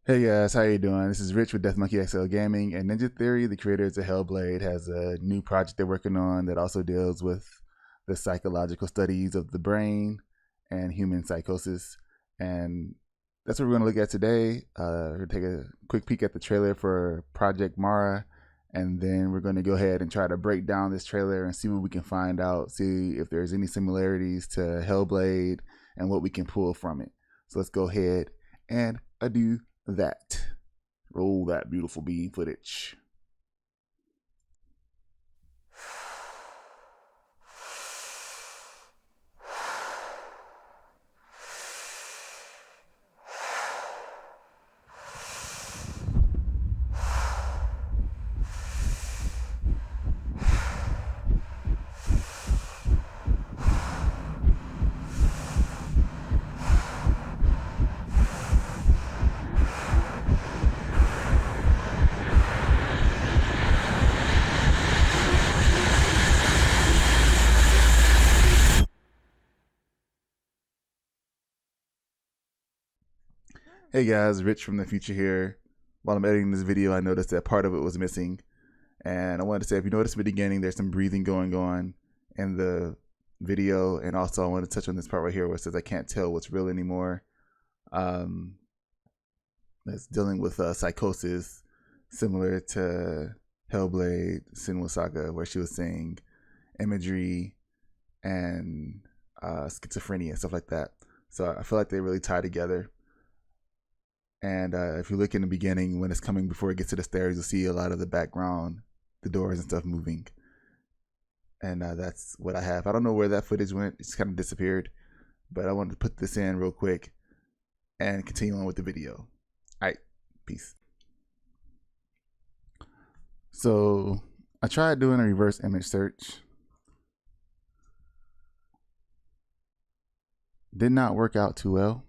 Hey guys, how you doing? This is Rich with DeathMonkeyXL Gaming, and Ninja Theory, the creators of Hellblade, has a new project they're working on that also deals with the psychological studies of the brain and human psychosis. And that's what we're going to look at today. We're going to take a quick peek at the trailer for Project Mara, and then we're going to go ahead and try to break down this trailer and see what we can find out, see if there's any similarities to Hellblade and what we can pull from it. So let's go ahead and do that. Roll that beautiful bean footage. Hey guys, Rich from the future here. While I'm editing this video, I noticed that part of it was missing. And I wanted to say, if you notice in the beginning, there's some breathing going on in the video. And also I want to touch on this part right here where it says I can't tell what's real anymore. It's dealing with psychosis similar to Hellblade, Senua Saga, where she was saying imagery and schizophrenia and stuff like that. So I feel like they really tie together. And if you look in the beginning, when it's coming before it gets to the stairs, you'll see a lot of the background, the doors and stuff moving. And that's what I have. I don't know where that footage went. It's kind of disappeared. But I wanted to put this in real quick and continue on with the video. All right, peace. So I tried doing a reverse image search. Did not work out too well.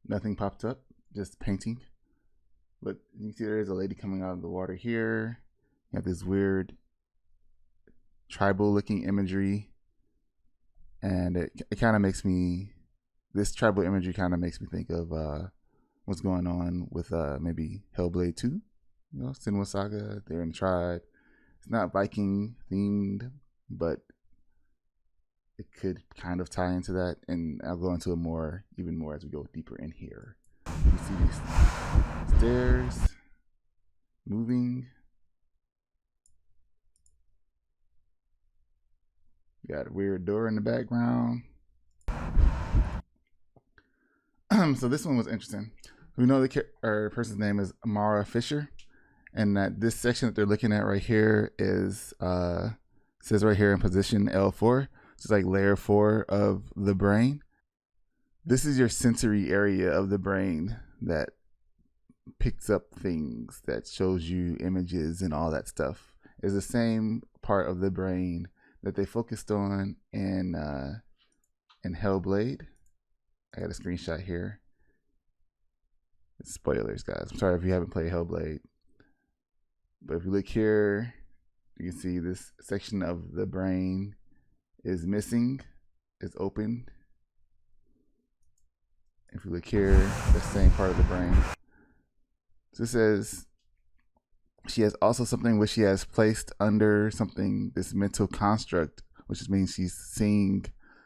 Nothing popped up, just painting. But you see there is a lady coming out of the water here. You have this weird tribal looking imagery. And it kind of makes me, this tribal imagery kind of makes me think of what's going on with maybe Hellblade 2. You know, Senua Saga, they're in the tribe. It's not Viking themed, but it could kind of tie into that, and I'll go into it even more as we go deeper in here. You see these stairs moving. You got a weird door in the background. So this one was interesting. We know our person's name is Amara Fisher, and that this section that they're looking at right here is says right here in position L4. It's like layer 4 of the brain. This is your sensory area of the brain that picks up things, that shows you images and all that stuff. It's the same part of the brain that they focused on in Hellblade. I got a screenshot here. Spoilers, guys. I'm sorry if you haven't played Hellblade. But if you look here, you can see this section of the brain is missing, is open. If you look here, the same part of the brain. So it says she has also something which she has placed under something, this mental construct, which means she's seeing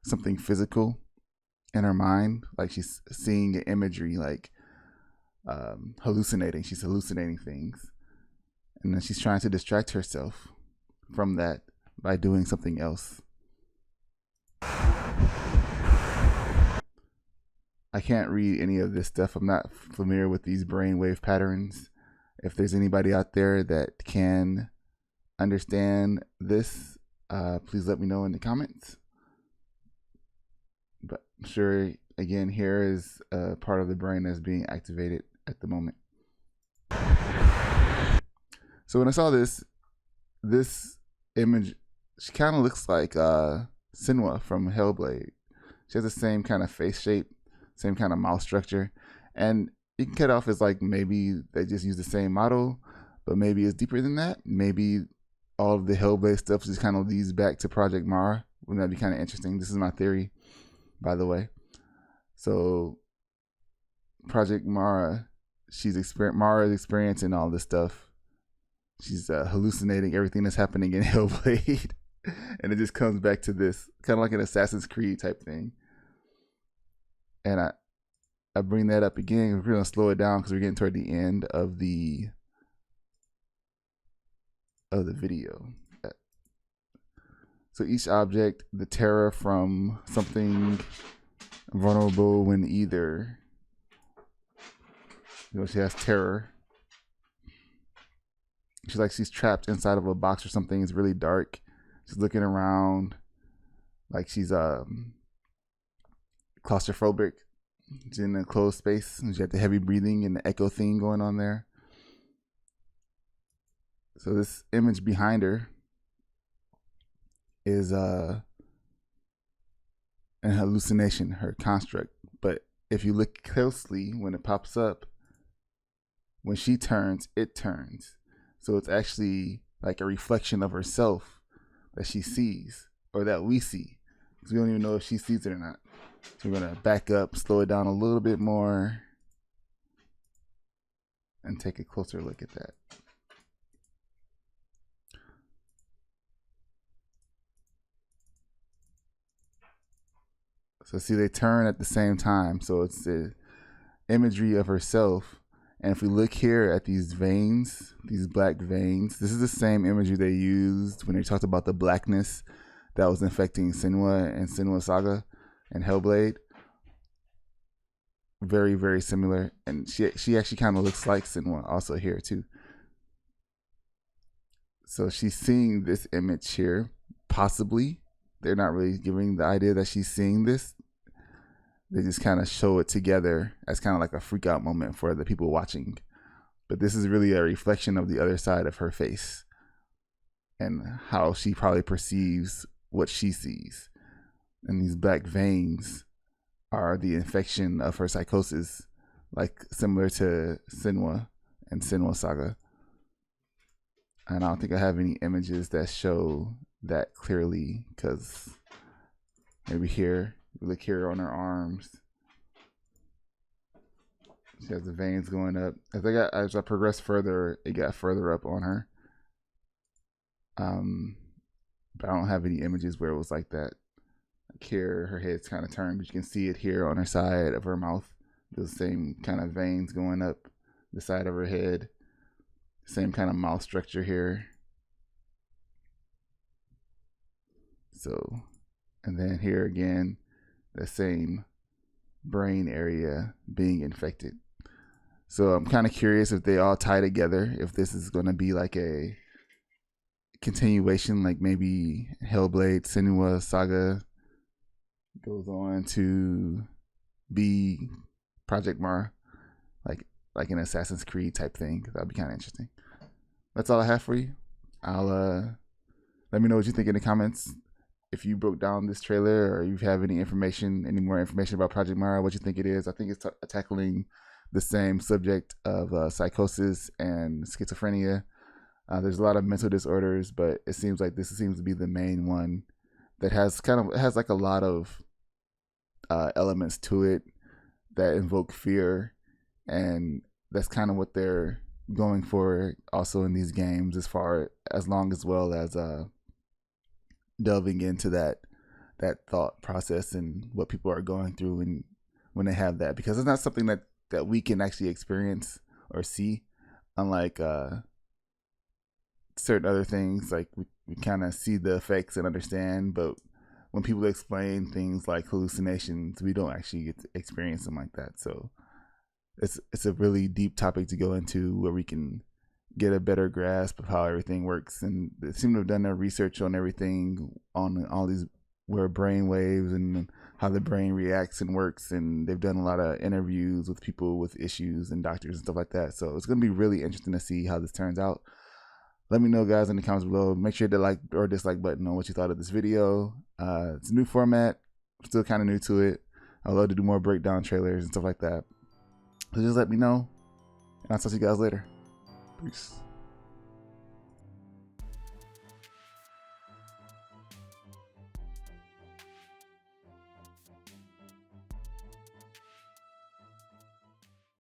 something physical in her mind, like she's seeing an imagery, like hallucinating. She's hallucinating things, and then she's trying to distract herself from that by doing something else. I can't read any of this stuff. I'm not familiar with these brainwave patterns. If there's anybody out there that can understand this, please let me know in the comments. But I'm sure, again, here is a part of the brain that's being activated at the moment. So when I saw this image, she kind of looks like Senua from Hellblade. She has the same kind of face shape, same kind of mouth structure, and you can cut off as like maybe they just use the same model, but maybe it's deeper than that. Maybe all of the Hellblade stuff just kind of leads back to Project Mara. Wouldn't that be kind of interesting? This is my theory, by the way. So Project Mara, Mara is experiencing all this stuff. She's hallucinating everything that's happening in Hellblade. And it just comes back to this kind of like an Assassin's Creed type thing. And I bring that up again. We're gonna slow it down because we're getting toward the end of the video. So each object, the terror from something vulnerable when either, she has terror. She's trapped inside of a box or something. It's really dark. She's looking around like she's claustrophobic. She's in a closed space. And she had the heavy breathing and the echo thing going on there. So this image behind her is an hallucination, her construct. But if you look closely, when it pops up, when she turns, it turns. So it's actually like a reflection of herself that she sees, or that we see, because we don't even know if she sees it or not. So we're gonna back up, slow it down a little bit more, and take a closer look at that. So see, they turn at the same time. So it's the imagery of herself. And if we look here at these veins, these black veins, this is the same imagery they used when they talked about the blackness that was infecting Senua and Senua Saga and Hellblade. Very, very similar. And she actually kind of looks like Senua also here too. So she's seeing this image here, possibly. They're not really giving the idea that she's seeing this. They just kind of show it together as kind of like a freak out moment for the people watching. But this is really a reflection of the other side of her face and how she probably perceives what she sees. And these black veins are the infection of her psychosis, like similar to Senua and Senua Saga. And I don't think I have any images that show that clearly, because maybe here, look here on her arms. She has the veins going up. As I progressed further, it got further up on her. But I don't have any images where it was like that. Like here, her head's kind of turned, but you can see it here on her side of her mouth. Those same kind of veins going up the side of her head. Same kind of mouth structure here. So, and then here again, the same brain area being infected. So I'm kind of curious if they all tie together, if this is going to be like a continuation, like maybe Hellblade Senua Saga goes on to be Project Mara, like an Assassin's Creed type thing. That'd be kind of interesting. That's all I have for you. I'll let me know what you think in the comments. If you broke down this trailer, or you have any more information about Project Mara, what you think it is. I think it's tackling the same subject of psychosis and schizophrenia. There's a lot of mental disorders, but it seems like this seems to be the main one that has like a lot of elements to it that invoke fear, and that's kind of what they're going for also in these games, as well as delving into that thought process and what people are going through when they have that, because it's not something that we can actually experience or see, unlike certain other things. Like we kind of see the effects and understand, but when people explain things like hallucinations, we don't actually get to experience them like that. So it's a really deep topic to go into, where we can get a better grasp of how everything works. And they seem to have done their research on everything, on all these where brain waves and how the brain reacts and works. And they've done a lot of interviews with people with issues and doctors and stuff like that. So it's going to be really interesting to see how this turns out. Let me know, guys, in the comments below. Make sure to like or dislike button on what you thought of this video. It's a new format. I'm still kind of new to it. I'd love to do more breakdown trailers and stuff like that. So just let me know, and I'll talk to you guys later. Peace.